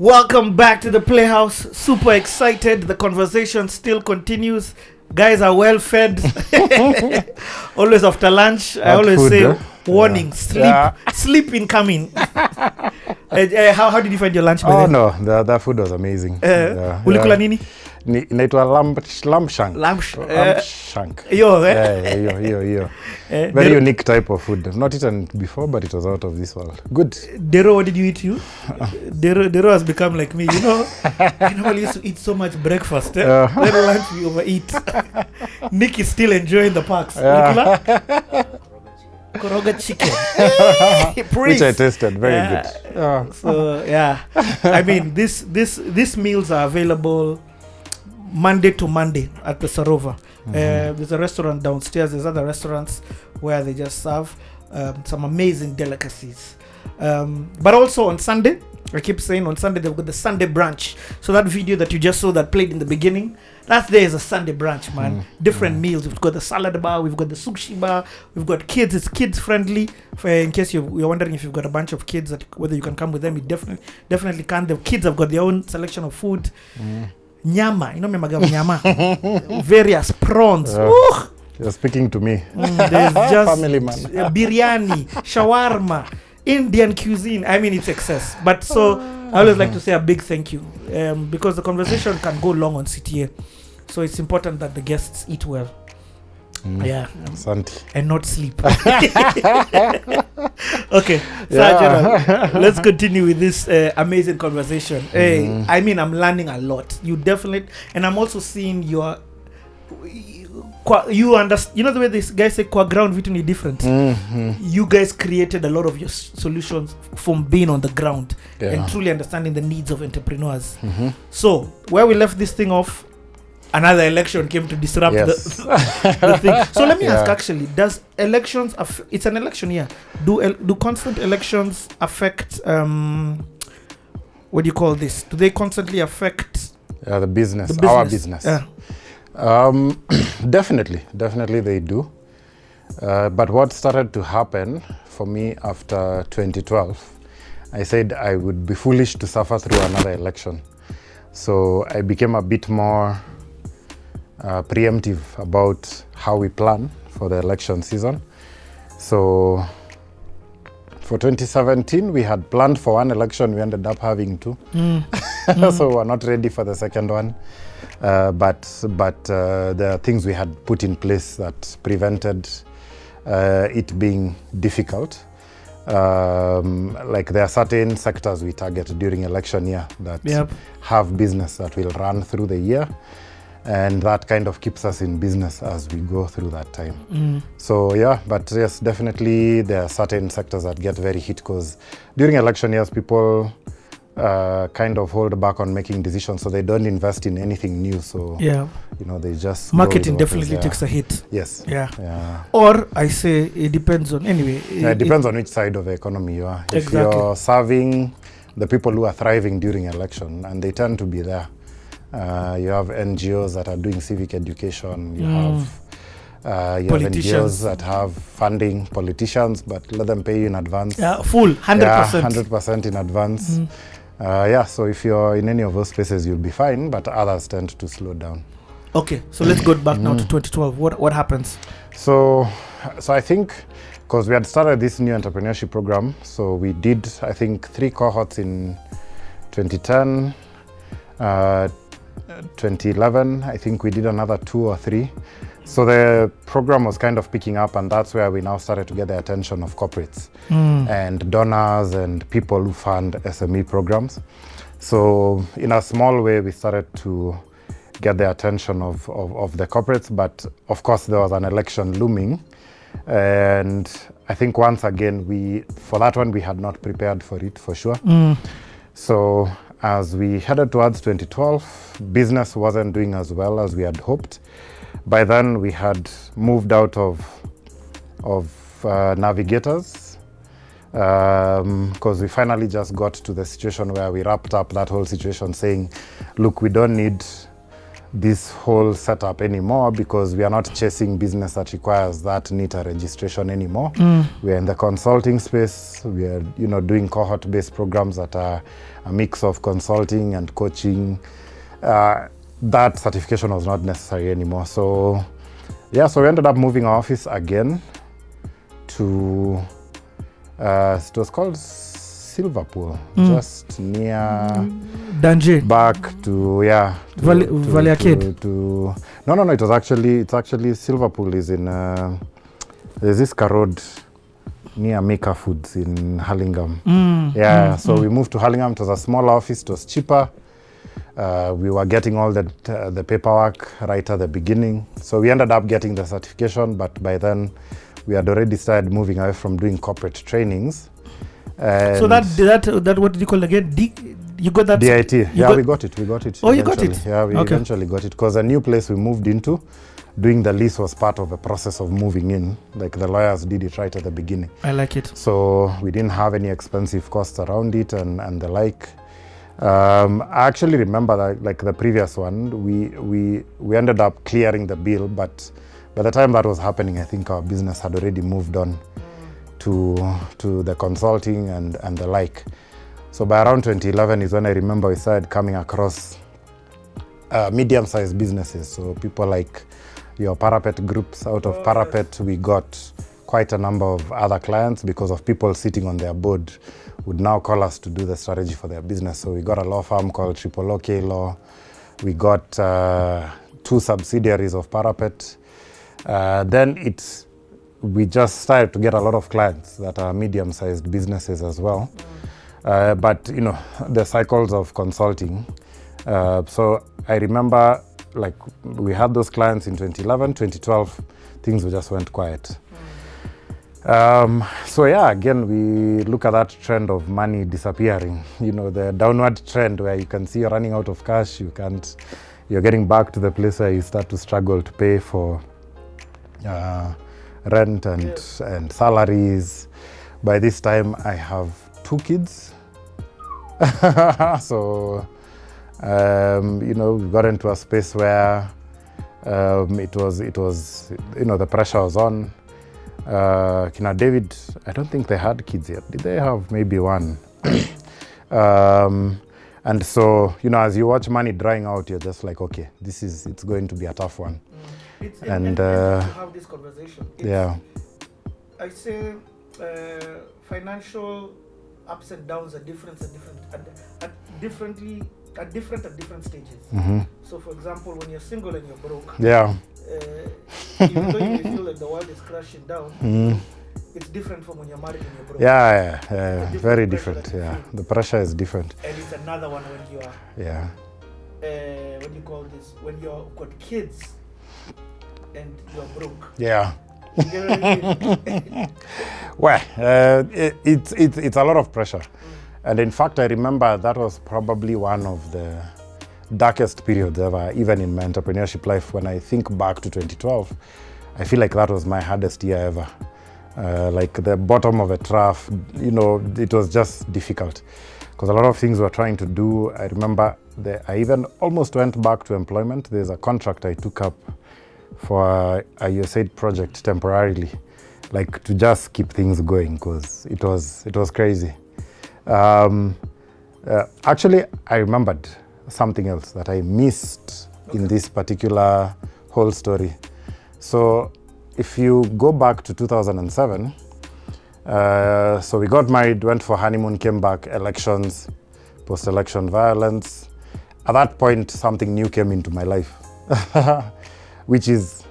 Welcome back to the Playhouse. Super excited. The conversation still continues. Guys are well fed. Always after lunch. I always food, say, eh? warning, sleep incoming. How did you find your lunch? Oh no, the food was amazing. Ulikula nini? Inaitwa lamb shank. Lamb shank. Yo, Very unique type of food. I've not eaten before, but it was out of this world. Good. Dero, what did you eat? Dero has become like me. You know, I normally used to eat so much breakfast. Then lunch we overeat. Nick is still enjoying the parks. Koroga chicken. Which I tasted. Very good. So I mean, these meals are available Monday to Monday at the Sarova. There's a restaurant downstairs. There's other restaurants where they just serve some amazing delicacies. But also on Sunday, I keep saying on Sunday they've got the Sunday brunch. So that video that you just saw that played in the beginning, that there is a Sunday brunch, man. Different meals. We've got the salad bar, we've got the sushi bar, we've got kids. It's kids friendly. In case you're wondering if you've got a bunch of kids, whether you can come with them, you definitely can. The kids have got their own selection of food. Nyama, you know nyama. Various prawns. You're speaking to me. There's just family man. Biryani, shawarma, Indian cuisine. I mean, it's excess. But so I always like to say a big thank you because the conversation can go long on CTA. So it's important that the guests eat well. And not sleep. Okay, so let's continue with this amazing conversation. I mean, I'm learning a lot. You definitely, and I'm also seeing you understand. You know the way these guys say "kwa ground vitu ni different." You guys created a lot of your solutions from being on the ground and truly understanding the needs of entrepreneurs. So where we left this thing off, another election came to disrupt the thing. So let me ask, actually, does elections it's an election year. Do constant elections affect what do you call this? Do they constantly affect the business, our business? Definitely they do. But what started to happen for me after 2012, I said I would be foolish to suffer through another election. So I became a bit more preemptive about how we plan for the election season. So for 2017, we had planned for one election, we ended up having two. So we're not ready for the second one. But there are things we had put in place that prevented it being difficult. Like there are certain sectors we target during election year that have business that will run through the year. And that kind of keeps us in business as we go through that time. So but yes, definitely there are certain sectors that get very hit because during election years, people kind of hold back on making decisions, so they don't invest in anything new. So they just marketing definitely takes a hit. Yes. Or I say it depends on it depends on which side of the economy you are. If you're serving the people who are thriving during election, and they tend to be there. You have NGOs that are doing civic education. You have NGOs that have funding politicians, but let them pay you in advance. Full 100%. 100% in advance. So if you're in any of those places, you'll be fine, but others tend to slow down. Okay, so let's go back now to 2012. What happens? So I think because we had started this new entrepreneurship program, so we did, I think, 3 cohorts in 2010. 2011, I think we did another 2 or 3. So the program was kind of picking up, and that's where we now started to get the attention of corporates and donors and people who fund SME programs. So in a small way, we started to get the attention of the corporates, but of course there was an election looming. And I think once again, for that one, we had not prepared for it for sure. So as we headed towards 2012, business wasn't doing as well as we had hoped. By then, we had moved out of navigators because we finally just got to the situation where we wrapped up that whole situation saying, look, we don't need this whole setup anymore because we are not chasing business that requires that NITA registration anymore. We are in the consulting space. We are, doing cohort-based programs that are a mix of consulting and coaching. That certification was not necessary anymore. So, so we ended up moving our office again to, it was called Silverpool, just near Danje. Back to Valley Arcade. No, it's actually Silverpool is in there's this road near Maker Foods in Hurlingham. So we moved to Hurlingham. It was a small office, it was cheaper. We were getting all the paperwork right at the beginning. So we ended up getting the certification, but by then we had already started moving away from doing corporate trainings. So that what did you call again? You got that? DIT. We got it. Oh, you got it? Yeah, we eventually got it because the new place we moved into, doing the lease was part of the process of moving in. Like the lawyers did it right at the beginning. I like it. So we didn't have any expensive costs around it and the like. I actually remember that, like the previous one, we ended up clearing the bill, but by the time that was happening, I think our business had already moved on to the consulting and the like. So by around 2011 is when I remember we started coming across medium-sized businesses. So people like your Parapet groups. Out of Parapet, we got quite a number of other clients because of people sitting on their board would now call us to do the strategy for their business. So we got a law firm called Triple OK Law. We got 2 subsidiaries of Parapet. Then we just started to get a lot of clients that are medium-sized businesses as well. But the cycles of consulting. So I remember like we had those clients in 2011, 2012, things just went quiet. Again, we look at that trend of money disappearing, the downward trend where you can see you're running out of cash, you're getting back to the place where you start to struggle to pay for rent and salaries. By this time, I have 2 kids. So, we got into a space where it was, the pressure was on. Kina David, I don't think they had kids yet. Did they have maybe one? And so, as you watch money drying out, you're just like, okay, it's going to be a tough one. And to have this conversation. I say financial ups and downs are different at different stages. So, for example, when you're single and you're broke, even though you may feel like the world is crashing down, it's different from when you're married and you're broke. Very different. The pressure is different. And it's another one when you are. What do you call this? When you've got kids and you're broke. You get what I mean? Well, it's a lot of pressure. And in fact, I remember that was probably one of the darkest periods ever, even in my entrepreneurship life. When I think back to 2012, I feel like that was my hardest year ever. Like the bottom of a trough, it was just difficult. Because a lot of things we were trying to do, I remember I even almost went back to employment. There's a contract I took up for a USAID project temporarily, like to just keep things going, because it was crazy. Actually, I remembered something else that I missed in this particular whole story. So if you go back to 2007, so we got married, went for honeymoon, came back, elections, post-election violence. At that point, something new came into my life, which is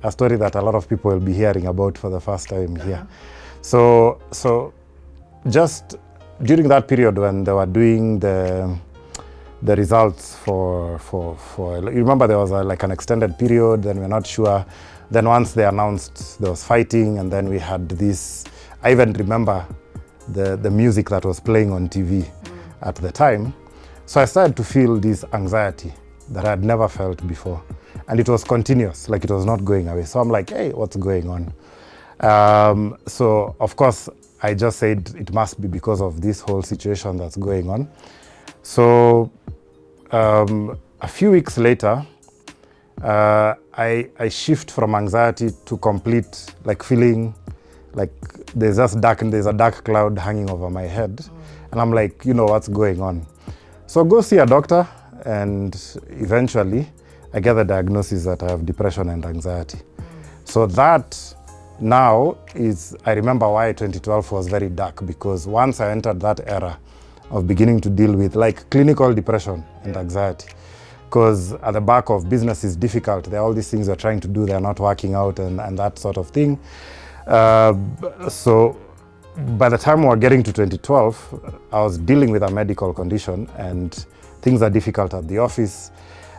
a story that a lot of people will be hearing about for the first time here. So just during that period when they were doing the results for you remember there was like an extended period, then we're not sure. Then once they announced, there was fighting, and then we had this. I even remember the music that was playing on TV at the time. So I started to feel this anxiety that I had never felt before. And it was continuous, like it was not going away. So I'm like, hey, what's going on? So of course, I just said it must be because of this whole situation that's going on. So a few weeks later, I shift from anxiety to complete, like feeling like there's a dark cloud hanging over my head. And I'm like, you know, what's going on? So go see a doctor, and eventually I get the diagnosis that I have depression and anxiety. So that now is, I remember why 2012 was very dark, because once I entered that era of beginning to deal with like clinical depression and anxiety, because at the back of business is difficult. There are all these things you're trying to do, they're not working out, and that sort of thing. So by the time we were getting to 2012, I was dealing with a medical condition and things are difficult at the office.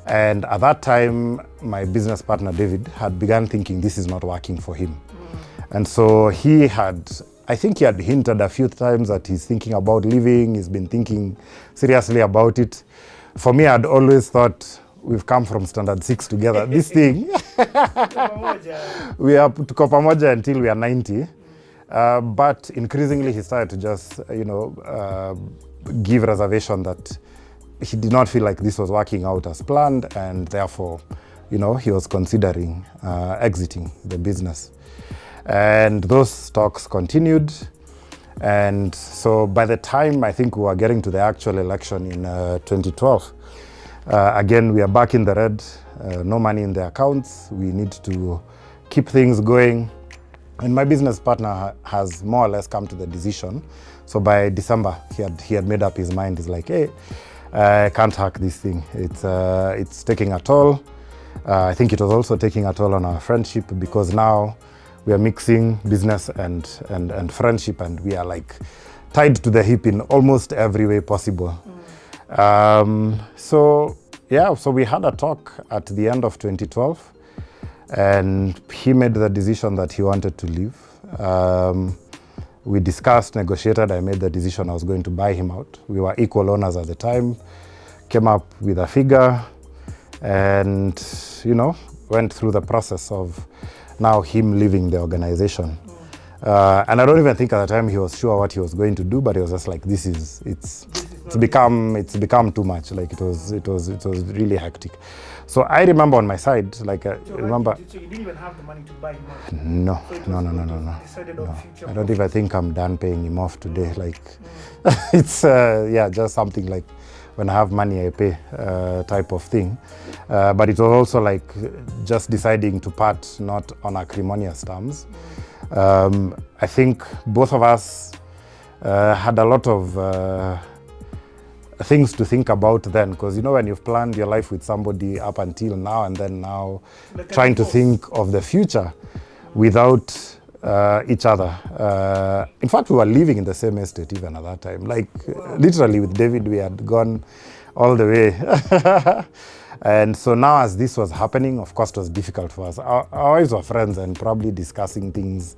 And at that time, my business partner, David, had begun thinking this is not working for him. And so I think he had hinted a few times that he's thinking about leaving. He's been thinking seriously about it. For me, I'd always thought, we've come from standard 6 together. This thing, we are tuko pamoja until we are 90. But increasingly, he started to just, give reservation that he did not feel like this was working out as planned, and therefore, he was considering exiting the business. And those talks continued. And so by the time I think we were getting to the actual election in 2012, again, we are back in the red, no money in the accounts. We need to keep things going. And my business partner has more or less come to the decision. So by December, he had made up his mind. He's like, hey, I can't hack this thing. It's taking a toll. I think it was also taking a toll on our friendship, because now we are mixing business and friendship, and we are like tied to the hip in almost every way possible. So we had a talk at the end of 2012, and he made the decision that he wanted to leave. We discussed, negotiated, I made the decision I was going to buy him out. We were equal owners at the time, came up with a figure, and went through the process of now him leaving the organization. And I don't even think at the time he was sure what he was going to do, but he was just like, it's become too much. Like it was really hectic. So I remember on my side, So you didn't even have the money to buy him out? No. Decided on future. I don't even think I'm done paying him off today. Like it's just something like when I have money I pay type of thing. But it was also like just deciding to part not on acrimonious terms. I think both of us had a lot of things to think about then, because when you've planned your life with somebody up until now, and then now trying to think of the future without each other. In fact, we were living in the same estate even at that time. Like literally with David, we had gone all the way. And so now as this was happening, of course, it was difficult for us. Our wives were friends and probably discussing things,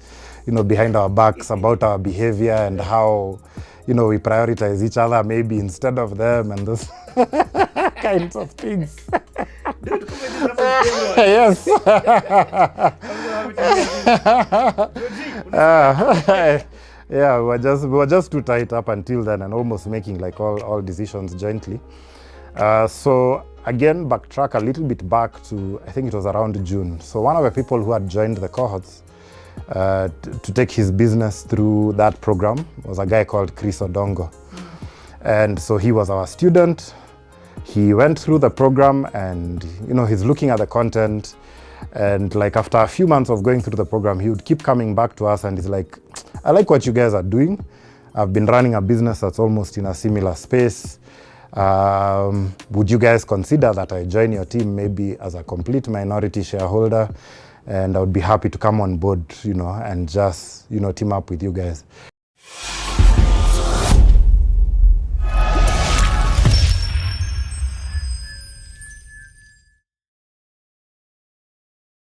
behind our backs about our behavior and how, we prioritize each other maybe instead of them, and those kinds of things. Yes. Yeah, we were just too tight up until then, and almost making like all decisions jointly. So again, backtrack a little bit back to, I think it was around June. So one of the people who had joined the cohorts to take his business through that program was a guy called Chris Odongo. And so he was our student. He went through the program, and he's looking at the content, and like after a few months of going through the program, he would keep coming back to us, and he's like, I like what you guys are doing. I've been running a business that's almost in a similar space. Would you guys consider that I join your team maybe as a complete minority shareholder? And I would be happy to come on board, and just, team up with you guys.